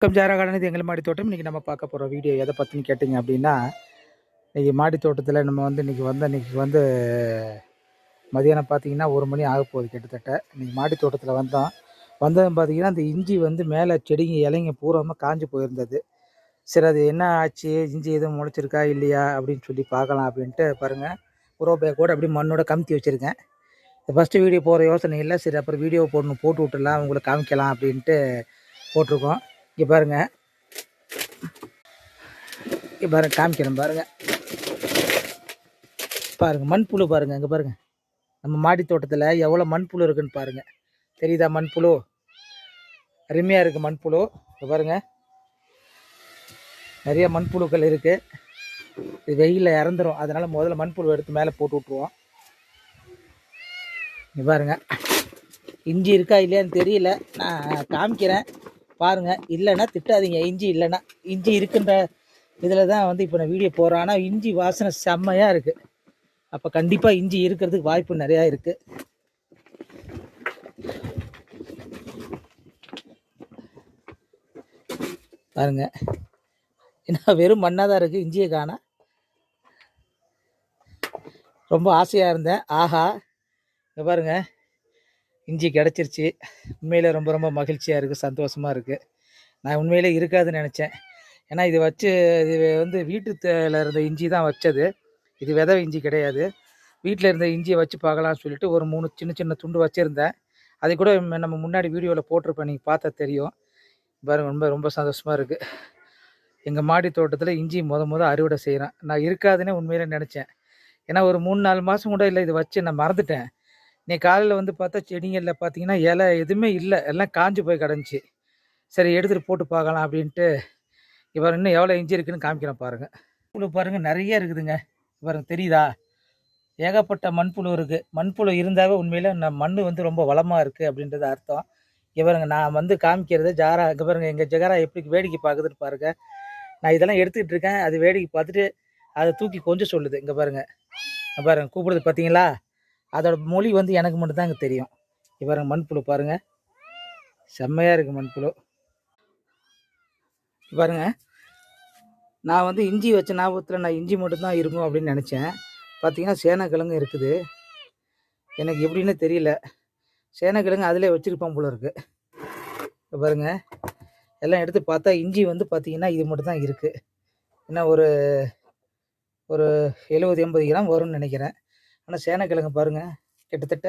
ஜாரகாடன் இது எங்கள் மாடி தோட்டம். இன்றைக்கி நம்ம பார்க்க போகிற வீடியோ எதை பற்றின்னு கேட்டிங்க அப்படின்னா, இன்றைக்கி மாடி தோட்டத்தில் நம்ம வந்து இன்றைக்கி வந்து மதியானம் பார்த்தீங்கன்னா 1 மணி ஆகப்போகுது கிட்டத்தட்ட. இன்றைக்கி மாடி தோட்டத்தில் வந்ததும் பார்த்தீங்கன்னா, அந்த இஞ்சி வந்து மேலே செடிங்க இலைங்க பூராமல் காஞ்சு போயிருந்தது. சரி அது என்ன ஆச்சு, இஞ்சி எதுவும் முளைச்சிருக்கா இல்லையா அப்படின்னு சொல்லி பார்க்கலாம் அப்படின்ட்டு பாருங்கள், க்ரோ பேக்கோடு அப்படியே மண்ணோட கமுத்தி வச்சுருக்கேன். ஃபஸ்ட்டு வீடியோ போகிற யோசனை இல்லை. சரி அப்புறம் வீடியோ போட்டு விட்டுடலாம், உங்களுக்கு காமிக்கலாம் அப்படின்ட்டு போட்டிருக்கோம். இங்கே பாருங்கள், இங்கே பாருங்கள், காமிக்கிறேன் பாருங்கள். பாருங்கள் மண்புழு பாருங்கள், இங்கே பாருங்கள் நம்ம மாடி தோட்டத்தில் எவ்வளோ மண்புழு இருக்குதுன்னு பாருங்கள். தெரியுதா மண்புழு? அருமையாக இருக்குது மண்புழு. இங்கே பாருங்கள், நிறைய மண்புழுக்கள் இருக்குது. இது வெயிலில் இறந்துடும், அதனால் முதல்ல மண்புழு எடுத்து மேலே போட்டு விட்ருவோம். இங்கே பாருங்கள், இஞ்சி இருக்கா இல்லையான்னு தெரியல, நான் காமிக்கிறேன் பாருங்கள். இல்லைன்னா திட்டாதீங்க, இஞ்சி இல்லைன்னா. இஞ்சி இருக்குன்ற இதில் தான் வந்து இப்போ நான் வீடியோ போகிறேன். ஆனால் இஞ்சி வாசனை செம்மையாக இருக்குது. அப்போ கண்டிப்பாக இஞ்சி இருக்கிறதுக்கு வாய்ப்பு நிறையா இருக்குது. பாருங்க, ஏன்னா வெறும் மண்ணாக தான் இருக்குது, இஞ்சியை காண. ரொம்ப ஆசையாக இருந்தேன். ஆஹா, இங்கே பாருங்கள், இஞ்சி கிடச்சிருச்சு. உண்மையில் ரொம்ப ரொம்ப மகிழ்ச்சியாக இருக்குது, சந்தோஷமாக இருக்குது. நான் உண்மையிலே இருக்காதுன்னு நினச்சேன். ஏன்னா இது வந்து வீட்டுல இருந்த இஞ்சி தான் வச்சது. இது விதை இஞ்சி கிடையாது. வீட்டில் இருந்த இஞ்சியை வச்சு பார்க்கலாம்னு சொல்லிட்டு ஒரு 3 சின்ன சின்ன துண்டு வச்சுருந்தேன். அதை கூட நம்ம முன்னாடி வீடியோவில் போட்டிருப்பேன், நீங்கள் பார்த்தா தெரியும். பாருங்கள், ரொம்ப ரொம்ப சந்தோஷமாக இருக்குது. எங்கள் மாடி தோட்டத்தில் இஞ்சி முத அறுவடை செய்கிறேன். நான் இருக்காதுன்னே உண்மையிலே நினச்சேன். ஏன்னா ஒரு 3-4 மாதம் கூட இல்லை, இது வச்சு நான் மறந்துட்டேன். இன்னைக்கு காலையில் வந்து பார்த்தா செடிங்களில் பார்த்தீங்கன்னா இலை எதுவுமே இல்லை, எல்லாம் காஞ்சி போய் கிடந்துச்சு. சரி எடுத்துகிட்டு போட்டு பார்க்கலாம் அப்படின்ட்டு இவர் இன்னும் எவ்வளோ இஞ்சி இருக்குதுன்னு காமிக்கிறேன் பாருங்கள். புழு பாருங்கள், நிறைய இருக்குதுங்க. பாருங்கள், தெரியுதா? ஏகப்பட்ட மண்புழு இருக்குது. மண்புழு இருந்தாவே உண்மையில் மண் வந்து ரொம்ப வளமாக இருக்குது அப்படின்றது அர்த்தம். இவருங்க நான் வந்து காமிக்கிறது ஜாரா. இங்கே பாருங்கள், எங்கள் ஜகாரா எப்படி வேடிக்கை பார்க்குதுன்னு பாருங்கள். நான் இதெல்லாம் எடுத்துக்கிட்டு இருக்கேன், அது வேடிக்கை பார்த்துட்டு அதை தூக்கி கொஞ்சம் சொல்லுது. இங்கே பாருங்கள், பாருங்கள் கூப்பிடுது பார்த்தீங்களா? அதோட மொழி வந்து எனக்கு மட்டும்தான் இங்கே தெரியும். இவருங்க மண்புழு பாருங்கள், செம்மையாக இருக்குது மண்புழு. பாருங்க, நான் வந்து இஞ்சி வச்ச ஞாபகத்தில் நான் இஞ்சி மட்டும்தான் இருக்கும் அப்படின்னு நினச்சேன். பார்த்தீங்கன்னா சேனக்கிழங்கு இருக்குது. எனக்கு எப்படின்னு தெரியல, சேனக்கிழங்கு அதிலே வச்சுருப்போம் போல இருக்குது. இப்போ பாருங்கள், எல்லாம் எடுத்து பார்த்தா இஞ்சி வந்து பார்த்தீங்கன்னா இது மட்டும் தான் இருக்குது. இன்னும் ஒரு 70-80 கிராம் வரும்னு நினைக்கிறேன். ஆனால் சேனக்கிழங்கு பாருங்கள், கிட்டத்தட்ட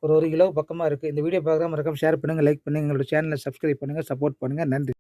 ஒரு 1 கிலோ பக்கமாக இருக்குது. இந்த வீடியோ பார்க்குற மறக்காம ஷேர் பண்ணுங்கள், லைக் பண்ணுங்கள், எங்களோட சேனலை சப்ஸ்கிரைப் பண்ணுங்கள், சப்போர்ட் பண்ணுங்கள். நன்றி.